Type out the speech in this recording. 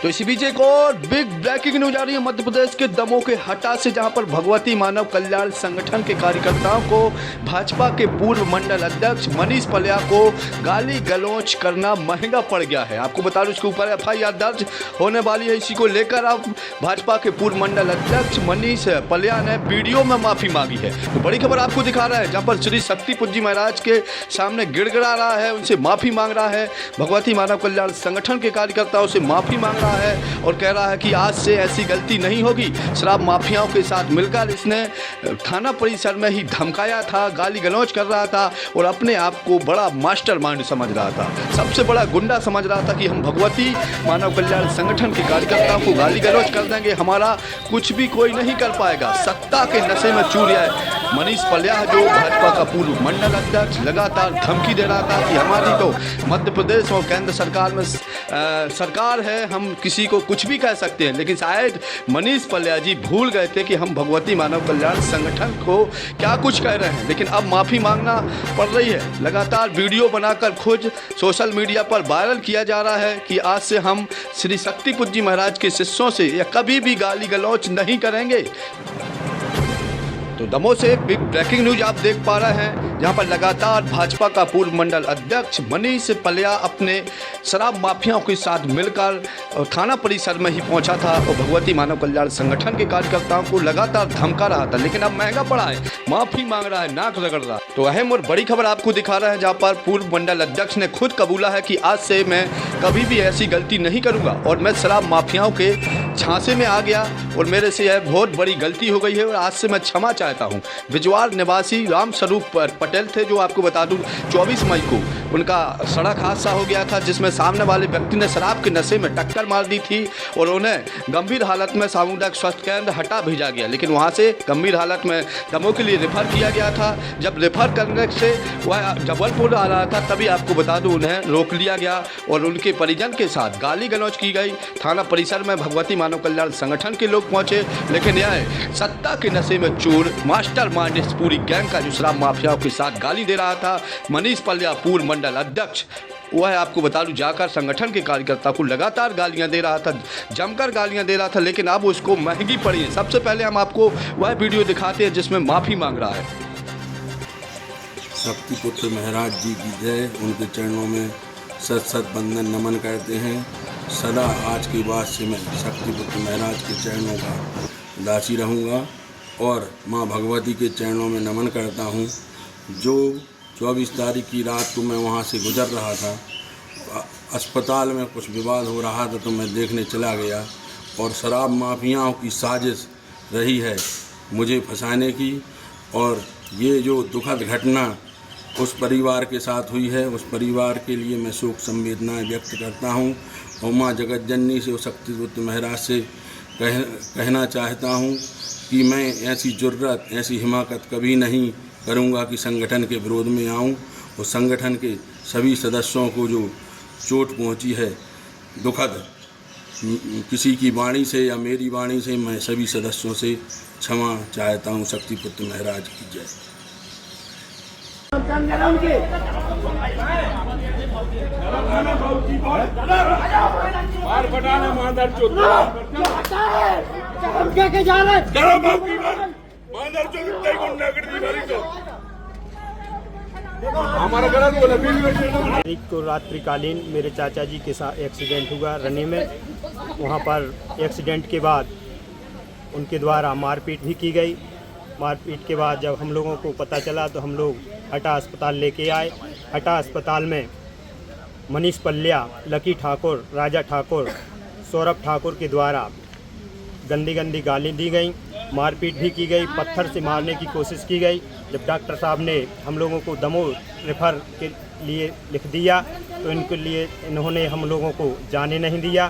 तो इसी बीच एक और बिग ब्रेकिंग न्यूज आ रही है मध्य प्रदेश के दमोह के हटा से, जहां पर भगवती मानव कल्याण संगठन के कार्यकर्ताओं को भाजपा के पूर्व मंडल अध्यक्ष मनीष पल्या को गाली गलौज करना महंगा पड़ गया है। आपको बता दूं इसके ऊपर FIR दर्ज होने वाली है। इसी को लेकर अब भाजपा के पूर्व मंडल अध्यक्ष मनीष पल्या ने वीडियो में माफी मांगी है। तो बड़ी खबर आपको दिखा रहा है, जहां पर श्री शक्तिपुर जी महाराज के सामने गिड़गिड़ा रहा है, उनसे माफी मांग रहा है। भगवती मानव कल्याण संगठन के कार्यकर्ताओं से माफी मांग रहा है और कह रहा है कि आज से ऐसी गलती नहीं होगी। शराब माफियाओं के साथ मिलकर इसने थाना परिसर में ही धमकाया था, गाली गलौज कर रहा था और अपने आप को बड़ा मास्टरमाइंड समझ रहा था, सबसे बड़ा गुंडा समझ रहा था कि हम भगवती मानव कल्याण संगठन के कार्यकर्ताओं को गाली गलौज कर देंगे, हमारा कुछ भी कोई नहीं कर पाएगा। सत्ता के नशे में चूर है मनीष पल्या, जो भाजपा का पूर्व मंडल अध्यक्ष, लगातार धमकी दे रहा था कि हमारी तो मध्य प्रदेश और केंद्र सरकार में सरकार है, हम किसी को कुछ भी कह सकते हैं। लेकिन शायद मनीष पल्या जी भूल गए थे कि हम भगवती मानव कल्याण संगठन को क्या कुछ कह रहे हैं। लेकिन अब माफ़ी मांगना पड़ रही है। लगातार वीडियो बनाकर खुद सोशल मीडिया पर वायरल किया जा रहा है कि आज से हम श्री शक्तिपुर जी महाराज के शिष्यों से या कभी भी गाली गलौज नहीं करेंगे। तो दमोह से बिग ब्रेकिंग न्यूज आप देख पा रहे हैं, जहां पर लगातार भाजपा का पूर्व मंडल अध्यक्ष मनीष पल्या अपने शराब माफियाओं के साथ मिलकर थाना परिसर में ही पहुंचा था और भगवती मानव कल्याण संगठन के कार्यकर्ताओं को लगातार धमका रहा था। लेकिन अब महंगा पड़ा है, माफी मांग रहा है, नाक रगड़ रहा है। तो अहम और बड़ी खबर आपको दिखा रहा है, जहां पर पूर्व मंडल अध्यक्ष ने खुद कबूला है कि आज से मैं कभी भी ऐसी गलती नहीं करूंगा और मैं शराब माफियाओं के झांसे में आ गया और मेरे से यह बहुत बड़ी गलती हो गई है और आज से मैं क्षमा चाहता हूं। बिजवार निवासी राम स्वरूप पटेल थे, जो आपको बता दूं 24 मई को उनका सड़क हादसा हो गया था, जिसमें सामने वाले व्यक्ति ने शराब के नशे में टक्कर मार दी थी और उन्हें गंभीर हालत में सामुदायिक स्वास्थ्य केंद्र हटा भेजा गया। लेकिन वहां से गंभीर हालत में दमोह के लिए रेफर किया गया था। जब रेफर करने से वह जबलपुर आ रहा था, तभी आपको बता दूं उन्हें रोक लिया गया और उनके परिजन के साथ गाली गलौज की गई। थाना परिसर में भगवती मानव कल्याण संगठन के लोग पहुंचे, लेकिन यह सत्ता के नशे में चूर मास्टरमाइंड इस पूरी गैंग का जो शराब माफियाओं के साथ गाली दे रहा था मनीष पल्या पूर्व मंडल अध्यक्ष, वह आपको बता दूं जाकर संगठन के कार्यकर्ता को लगातार गालियां दे रहा था, जमकर गालियां दे रहा था। लेकिन अब उसको महंगी पड़ी है। सबसे पहले हम आपको वह वीडियो दिखाते हैं जिसमें माफी मांग रहा है। शक्तिपुत्र महाराज जी की जय, उनके चरणों में सत सत बंदन नमन करते हैं। सदा आज के बाद से मैं शक्तिपुत्र महाराज के चरणों का दासी रहूँगा और माँ भगवती के चरणों में नमन करता हूँ। जो 24 तारीख की रात को मैं वहाँ से गुजर रहा था, अस्पताल में कुछ विवाद हो रहा था, तो मैं देखने चला गया और शराब माफियाओं की साजिश रही है मुझे फंसाने की। और ये जो दुखद घटना उस परिवार के साथ हुई है, उस परिवार के लिए मैं शोक संवेदनाएं व्यक्त करता हूं और माँ जगतजननी से, शक्तिपुत्र महाराज से कहना चाहता हूं कि मैं ऐसी जुर्रत, ऐसी हिमाकत कभी नहीं करूंगा कि संगठन के विरोध में आऊं और संगठन के सभी सदस्यों को जो चोट पहुंची है दुखद, किसी की वाणी से या मेरी वाणी से, मैं सभी सदस्यों से क्षमा चाहता हूं। शक्तिपुत्र महाराज की जय। को रात्रिकालीन मेरे चाचा जी के साथ एक्सीडेंट हुआ रनी में। वहाँ पर एक्सीडेंट के बाद उनके द्वारा मारपीट भी की गई। मारपीट के बाद जब हम लोगों को पता चला तो हम लोग हटा अस्पताल लेके आए। हटा अस्पताल में मनीष पल्या, लकी ठाकुर, राजा ठाकुर, सौरभ ठाकुर के द्वारा गंदी गंदी गाली दी गई, मारपीट भी की गई, पत्थर से मारने की कोशिश की गई। जब डॉक्टर साहब ने हम लोगों को दमोह रेफर के लिए लिख दिया तो इनके लिए इन्होंने हम लोगों को जाने नहीं दिया।